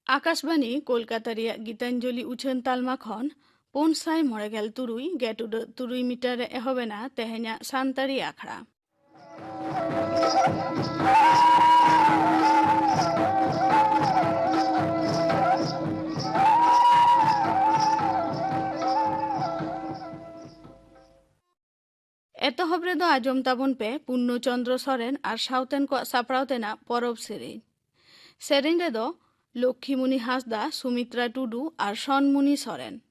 आकाशबाणी कोलकाता रिया गीतांजलि उछन तालमा खन 593 गेटुडो मीटर एहबेना तेहेना सानतारी आखड़ा एतहब रेदो आजम ताबन पे पूर्णचंद्र सोरेन और साउतेन को सापड़ावतेना परब सेरेन रेदो लक्ष्मीमुनि हांसदा सुमित्रा टुडू और सनमुनि सोरेन।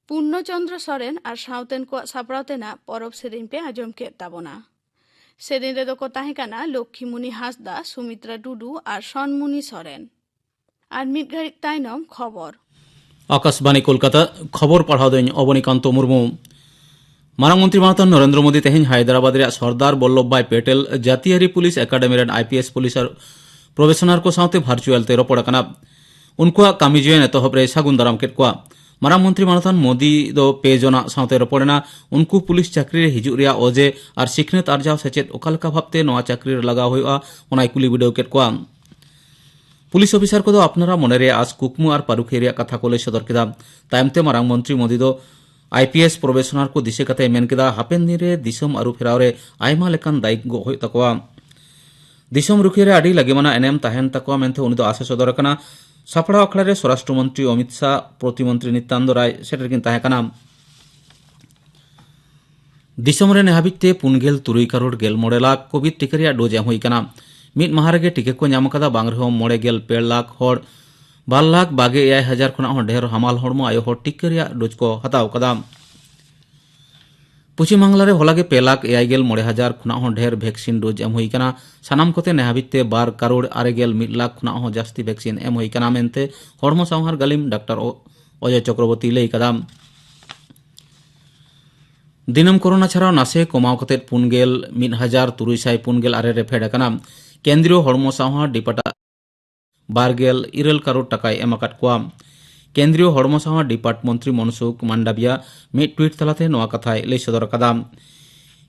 पूर्णचंद्र सोरेन और साउतेन को सापड़ावतेना परब सेरेन पे आजम के ताबोना सेरेन रेदो को ताहेकाना लक्ष्मीमुनि हांसदा सुमित्रा टुडू और सनमुनि सोरेन और मिड घाड़ी ताइनम खबर आकाशबाणी कोलकाता खबर पढ़ाओ दें अवनीकांत मुर्मू मानमंत्री मानतन नरेंद्र मोदी तेहन हैदराबाद रे सरदार वल्लभभाई पटेल जातियारी पुलिस एकाडेमी रेन आईपीएस पुलिस प्रोबेशनर को साथे भार्चुअल ते रपड़ कना उनको कामी जीवन एतहब रे सागुन दाराम केट को मानमंत्री मानतन मोदी दो पेजना साथे रपड़ना उनको पुलिस चाकरी रे हिजुग रिया ओजे और सिखनेत आर्जाव सेचेत ओकालका भाबते नोआ चाकरी रे लगाव हुआ ओनाय कुली बिडो केट को पुलिस अफिसार को अपनारा मनेरे आज कुकमु और पारुखे रिया कथा को सदर केदा तायमते मारांग मंत्री मोदी दो IPS प्रोबेशनर को दिशे कते मेन केदा हापेन दिन रे दिसम आरु फेरावरे आयमा लेकान दायिक गो होय तकवा दिसम रुखिये रे आडी लागेमाना एनेम ताहेन तकवा मेनते उनी दो आशा सदर कना सापड़ा अखड़ा रे स्वराष्ट्र मंत्री अमित शाह प्रतिमंत्री नित्यानंद राय सेटरकिन ताहे कना दिसम रे नेहाबिते 93 करोड़ 14 लाख कोविड टीका रिया डोज एम हुई कना मिद माह रेगे टीका को नाम कदा बांग रहो 92 लाख होड़ 2,22,000 खुना हो ढेर हमाल हड़मो आयो हो टीका रिया डोज को हताव कदा पश्चिम बांगला रे होलागे 2,61,000 खुना हो ढेर वैक्सीन डोज एम हुई कना सानाम कोते नेहाबिते 12 करोड़ 9.1 लाख खुना हो जास्ती वैक्सीन एम हुई कना मेनते हड़मो सावहार गालिम डॉक्टर अजय चक्रवर्ती लई कदा दिनम कोरोना छाड़ा नासे कमाव कते 1,346 रे फेड कना केंद्रीय हड़मो सावहार डिपार्टमेंट 12 करोड़ टाका एम अकाट कोआ केंद्रीय हड़मो सावहार डिपार्टमेंट मंत्री मनसुख मांडविया मिड ट्वीट तलाते नोआ कथाय लई सदर कदा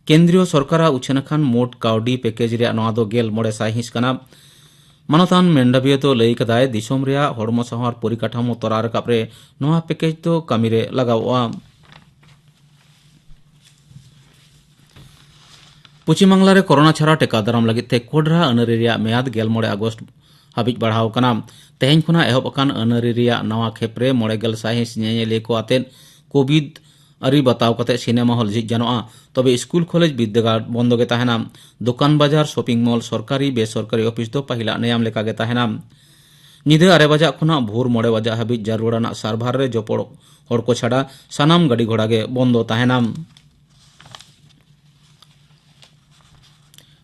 केंद्रीय सरकार उछेनखान मोट काउडी पैकेज रे नोआ दो 1600 हिस कना मानतान मांडविया तो लई कदाय दिसोम रे हड़मो सावहार परिकाठामो तोरा रकाब रे नोआ पैकेज तो कामी रे लगावआ पश्चिम बांगला रे कोरोना छाड़ा टेका दाराम लगित ते कोडरा अनरी रिया मेयाद 16 अगस्त हाबिज बढ़ाव कना तेहेन खुना एहब अकान अनरी रिया नवा खेपरे 9 साहिस नेले को आते कोविड अरी बताव कते सिनेमा हॉल झिक जानोआ तबे स्कूल कॉलेज विद्यागार बंद गे ताहेना दुकान बाजार शॉपिंग मॉल सरकारी बेसरकारी ऑफिस दो पहिला नियम लेका गे ताहेना निदे 8 बजा खुना भोर 9 बजा हाबिज जारुड़ाना सार्भार रे जपड़ हड़ को छाड़ा सानाम गाड़ी घोड़ा गे बंद ताहेना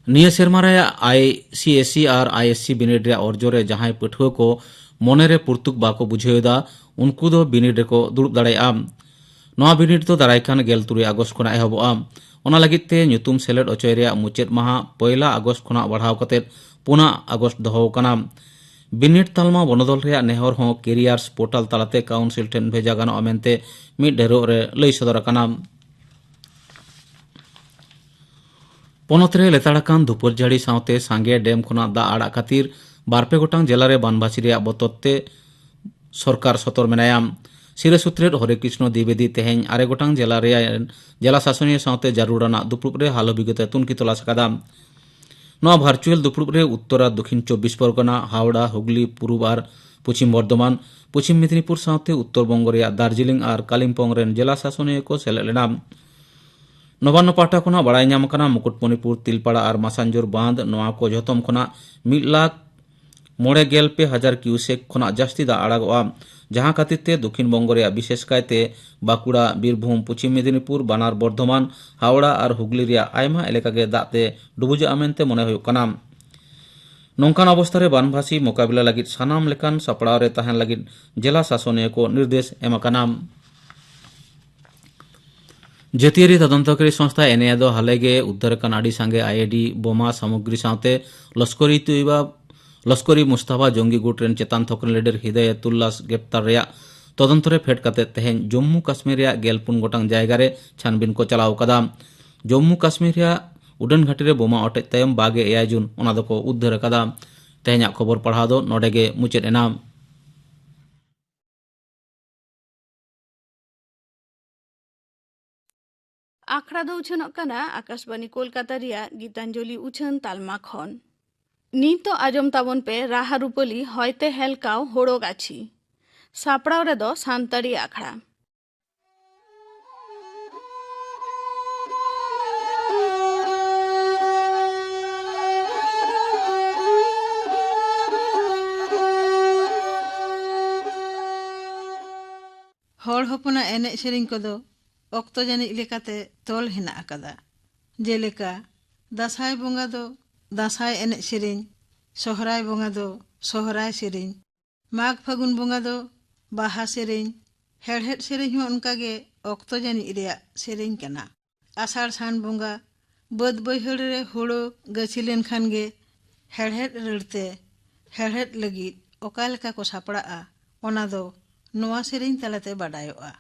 निया सेरमा रे ICSE और ISC बिनिड रे अर्जो रे जहां पठुआ को मने रे पुर्तुक बाको बुझेदा उनको दो बिनिड रे को दुरुब दाड़ेया नवा बिनिड तो दारायखान 13 अगस्त खुना एहबोआ ओना लगित ते ᱧᱩᱛᱩᱢ सेलेद अचय रे मुचेद माहा 1 अगस्त खुना बढ़ाव कते 5 अगस्त दहो कना बिनिड तालमा बनदल रे नेहर हो कैरियर्स पोर्टल तालाते काउंसिल ठेन भेजा गानो अमेनते मिड ढेरो रे लई सदर कना पनतरे लेताड़ाकान दुपुर जाड़ी सावते सांगे डेम खुना दा आड़ा खातिर बारपे गोटांग जिला रे बानबासी रे बतते सरकार सतर मेनाया सिरे सूत्रे हरे कृष्ण द्विवेदी तेहें 8 गोटांग जिला रे जिला शासनीय सावते जारुड़ाना दुपुर रे हाल अभिज्ञता तुनकी तलाश कदा नवा भार्चुअल दुपुर रे उत्तरा दक्षिण 24 परगना हावड़ा हुगली पूर्व और पश्चिम बर्धमान पश्चिम मेदिनीपुर सावते उत्तर बंग रे दार्जिलिंग और कालिम्पोंग रे जिला शासनीय को सेलेद लेना नवान्न पाटा खुना बड़ाई नाम कना मुकुटमणिपुर तिलपाड़ा और मासांजोर बांध नवा को जतम खुना 1,96,000 क्यूसेक खुना जास्ती दा आड़ागोआ जहां खातिर ते दक्षिण बंग रे विशेष कायते बाकुड़ा बीरभूम पश्चिम मेदिनीपुर बानार बर्धमान हावड़ा और हुगली रे आयमा एलाका गे दाते डुबुजा आमेनते मने हुयो कना नौकान अवस्था रे बानभासी मुकाबला लगित सानाम लेकान सपड़ाव रे ताहेन लगित जिला शासनीय को निर्देश एम कना जतियारी तदंतकारी संस्था एनआईए दो हालेगे उद्धार कान आड़ी सांगे आईईडी बोमा सामग्री सावते लश्करी मुस्ताफा जंगी गुट रेन चेतान थोकन लीडर हिदायतुल्लाह ग्रेप्तार रेया तदंत रे फेट कते तेहेन जम्मू काश्मीर रे 14 गोटांग जायगा रे छानबिन को चलाव कदा जम्मू काश्मीर रे उड़न घाटी रे बोमा अटै तायम 21 जून ओना दको उद्धार कदा तेहेन खबर पढ़ा दो नोडेगे मुचेद एना आखड़ा दो उछनक कना आकाशवाणी कोलकाता रिया गीतांजलि उछन तालमा खन नीतो आजम ताबन पे राहा रूपली हयते हेलकाव होड़ो गाछी सापड़ाव रे दो सान्ताड़ी आखड़ा हर हपना एने सेरिंग कदो ऑक्तो जानिक लेकाते तोल हेना अकादा जेलेका दासाय बोंगा दो दासाय एने सेरिंग सोहराय बोंगा दो सोहराय सेरिंग माघ फागुन बोंगा दो बाहा सेरिंग हेड़हेड सेरिंग हो उनकागे ऑक्तो जानिक रेया सेरिंग कना आषाढ़ सान बोंगा बद बैहड़ रे हुड़ो गछि लेन खान गे हेड़हेड रड़ते हेड़हेड लगित ओका लेका को सापड़ाआ ओना दो नोआ सेरिंग तलाते बाडायोआ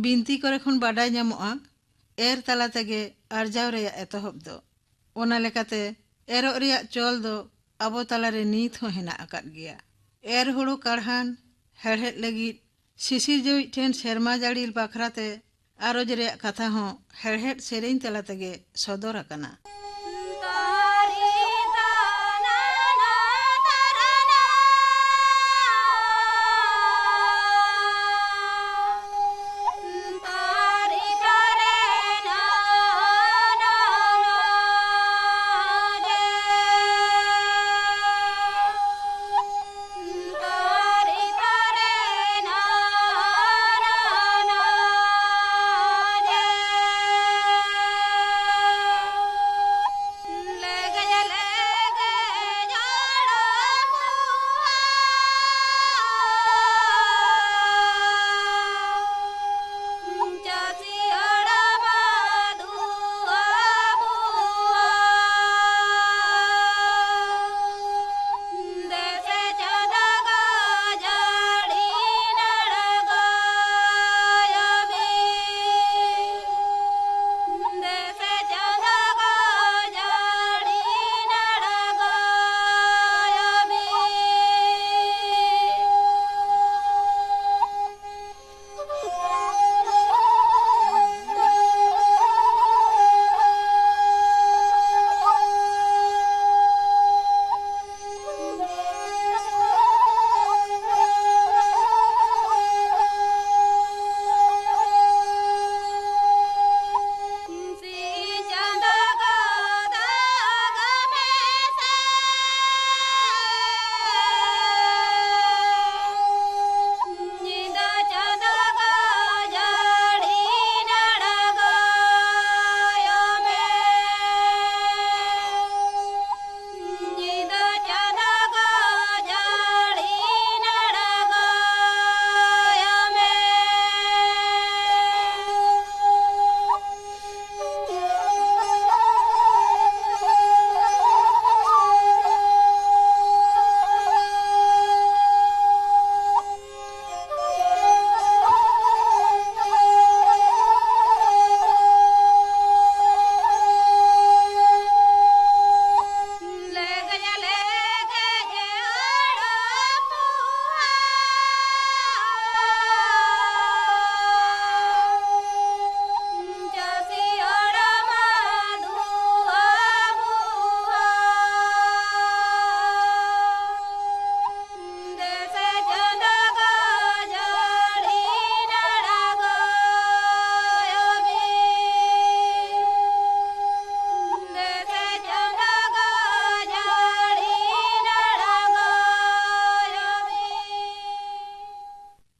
बिनती करे खन बाडाय ᱧᱟᱢᱚᱜᱼᱟ एर तला तेगे आर्जाव रेया एतहब दो ओना लेकाते एरोग रेया चोल दो आबो तलारे नीत हो हेना आकाद गिया एर हुड़ू काढ़ान हेड़हेड लगिद शिशिर जवी ठेन शर्मा जाड़ील बाखराते आरोज रेया कथा हो हेड़हेड सेरेñ तला तेगे सदर आकना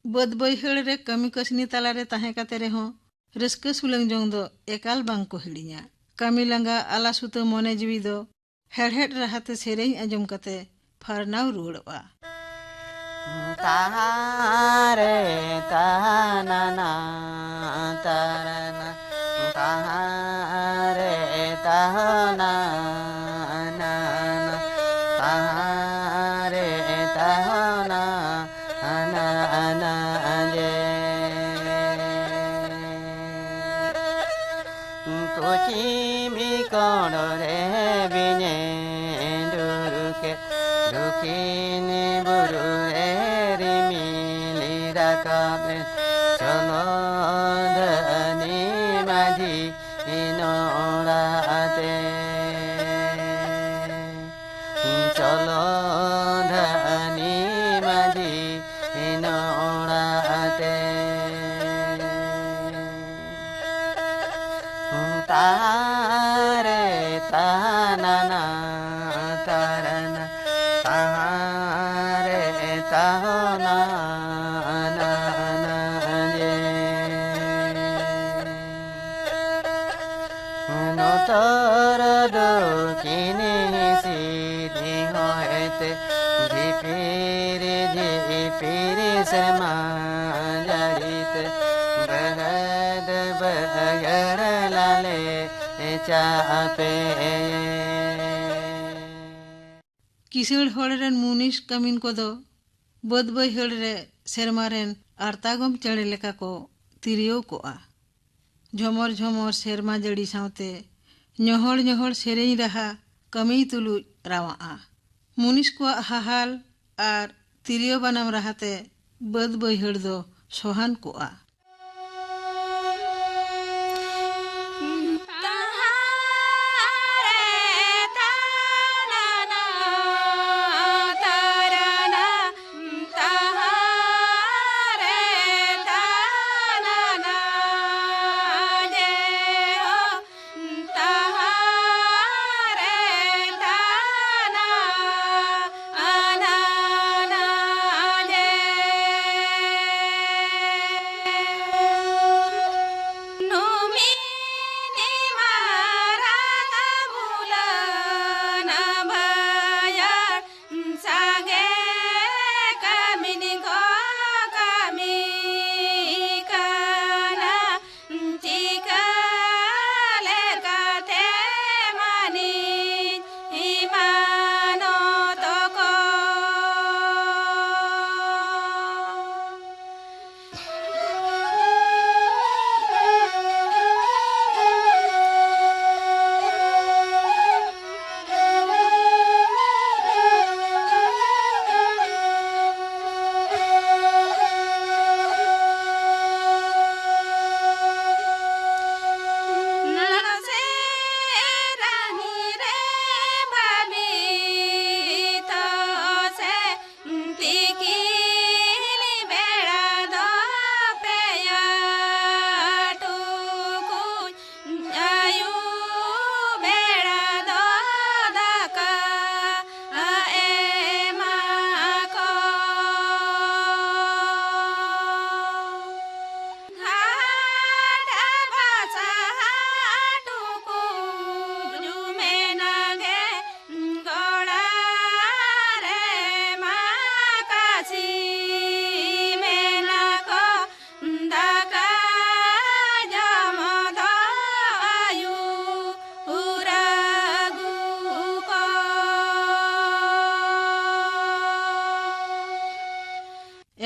बद बैहड़ रे कमी कसनी तलारे ताहे काते रेहों रस्का सुलंग जोंग दो एकाल बांग को हिड़िया कमी लंगा आला सुतो मोने जीवी दो हेड़हेड रहते सेरेñ आजम कते फारनाव रुड़वा ताहारे ताहाना तारना ताहारे ताहाना ताहारे ताहाना कुची भी कौन रे बिने दुरुके दुखी नि बुरु रे रिमिली रकाबे धनी माझी नोड़ाते चलो धनी माझी नोड़ाते तारे ताना तारना तारे ताना तोर दुखिनी सीधी होते झिपिर शर्मा जरित बगद बगर लाले चापे किसड़ हड़रेन मुनिस कमिन को दो बद बैहड़ रे सेरमारेन आरतागम चढ़े लेका को तिरियो कोआ झमर झमर सेरमा जड़ी सावते ñohol ñohol sereñ raha kami tulu rawa munis ko hahal ar tirio banam rahate bad baihar do sohan ko a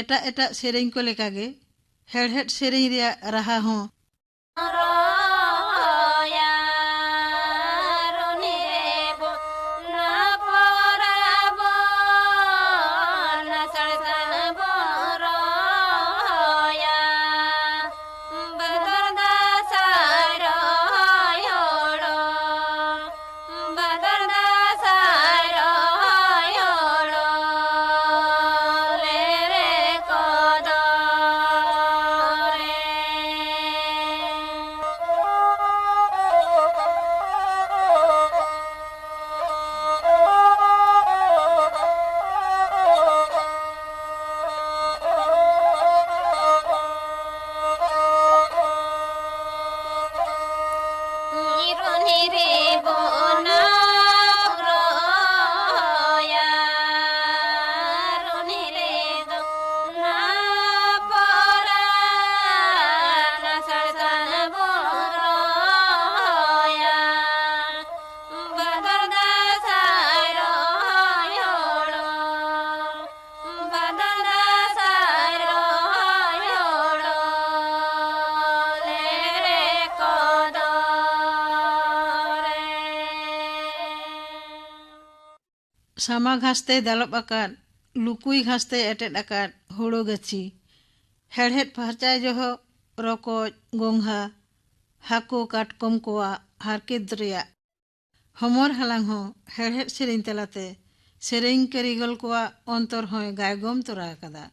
एटा एटा सेरेñ को लेकागे हेड़हेड सेरेñ रिया रहा हूँ सामा घासते दालप आकार लुकुई घासते एटेट आकार हुड़ो गच्छी हेड़हेड फहरचाय जो ᱨᱚᱠᱚᱡ ᱜᱚᱝᱜᱷᱟ ᱦᱟᱹᱠᱩ ᱠᱟᱴᱠᱚᱢ ᱠᱚᱣᱟᱜ ᱦᱟᱨᱠᱮᱛ ᱨᱮᱭᱟᱜ ᱦᱚᱢᱚᱨ ᱦᱟᱞᱟᱝ ᱦᱚᱸ ᱦᱮᱲᱦᱮᱫ ᱥᱮᱨᱮᱧ ᱛᱟᱞᱟᱛᱮ ᱥᱮᱨᱮᱧ ᱠᱟᱹᱨᱤᱜᱚᱞ ᱠᱚᱣᱟᱜ ᱚᱱᱛᱚᱨ ᱦᱚᱸᱭ ᱜᱟᱭᱜᱚᱢ ᱛᱚᱨᱟ ᱟᱠᱟᱫᱟ।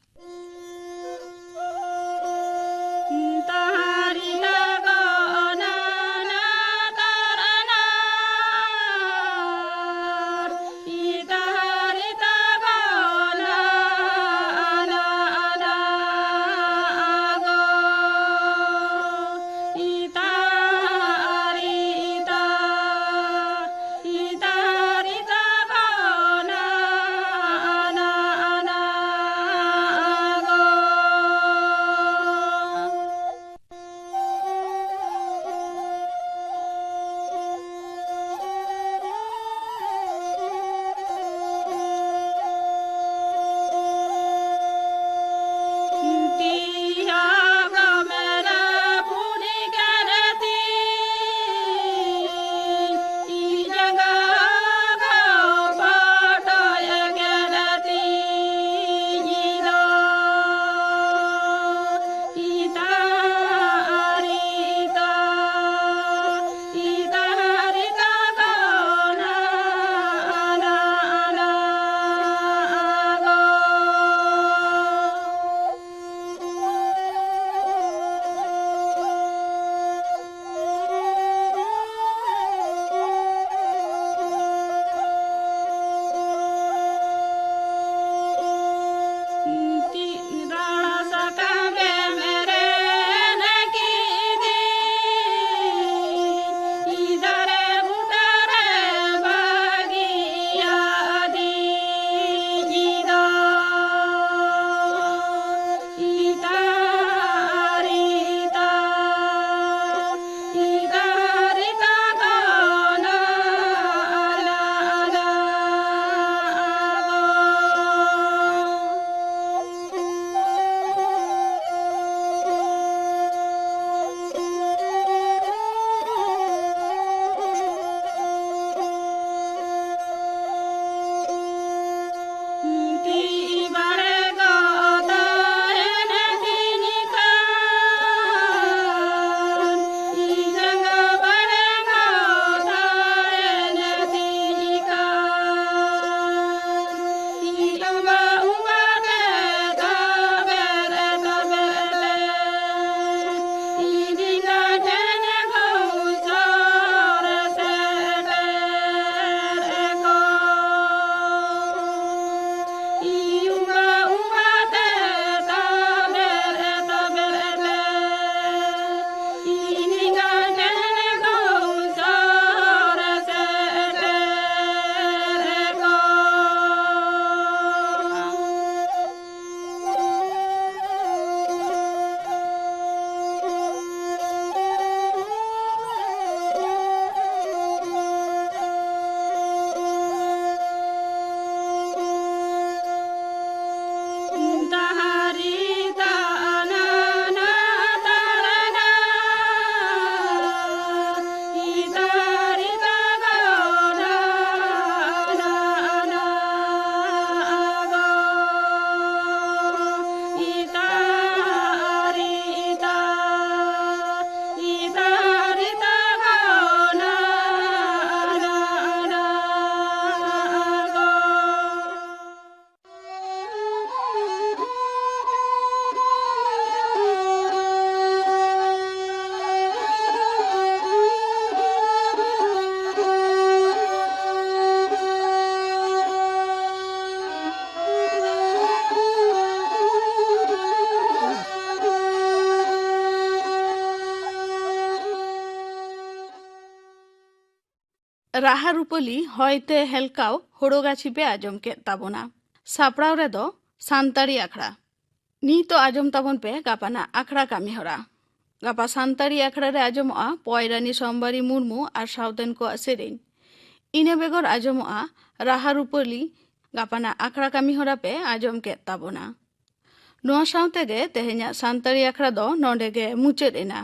ᱨᱟᱦᱟ ᱨᱩᱯᱟᱹᱞᱤ ᱦᱚᱭᱛᱮ ᱦᱮᱞᱠᱟᱣ ᱦᱳᱲᱳ ᱜᱟᱹᱪᱷᱤ ᱯᱮ ᱟᱸᱡᱚᱢ ᱠᱮᱫ ᱛᱟᱵᱚᱱᱟ। ᱥᱟᱯᱲᱟᱣ ᱨᱮᱫᱚ ᱥᱟᱱᱛᱟᱲᱤ ᱟᱠᱷᱲᱟ। ᱱᱤᱛᱚᱜ ᱟᱸᱡᱚᱢ ᱛᱟᱵᱚᱱ ᱯᱮ ᱜᱟᱯᱟᱱᱟᱜ ᱟᱠᱷᱲᱟ ᱠᱟᱹᱢᱤ ᱦᱚᱨᱟ। ᱜᱟᱯᱟ ᱥᱟᱱᱛᱟᱲᱤ ᱟᱠᱷᱲᱟ ᱨᱮ ᱟᱸᱡᱚᱢᱚᱜᱼᱟ ᱯᱚᱭᱨᱟᱱᱤ ᱥᱚᱢᱵᱟᱨᱤ ᱢᱩᱨᱢᱩ ᱟᱨ ᱥᱟᱶᱛᱮᱱ ᱠᱚᱣᱟᱜ ᱥᱮᱨᱮᱧ। ᱤᱱᱟᱹ ᱵᱮᱜᱚᱨ ᱟᱸᱡᱚᱢᱚᱜᱼᱟ ᱨᱟᱦᱟ ᱨᱩᱯᱟᱹᱞᱤ। ᱜᱟᱯᱟᱱᱟᱜ ᱟᱠᱷᱲᱟ ᱠᱟᱹᱢᱤ ᱦᱚᱨᱟ ᱯᱮ ᱟᱸᱡᱚᱢ ᱠᱮᱫ ᱛᱟᱵᱚᱱᱟ। ᱱᱚᱣᱟ ᱥᱟᱶᱛᱮ ᱜᱮ ᱛᱮᱦᱮᱧᱟᱜ ᱥᱟᱱᱛᱟᱲᱤ ᱟᱠᱷᱲᱟ ᱫᱚ ᱱᱚᱰᱮ ᱜᱮ ᱢᱩᱪᱟᱹᱫ ᱮᱱᱟ।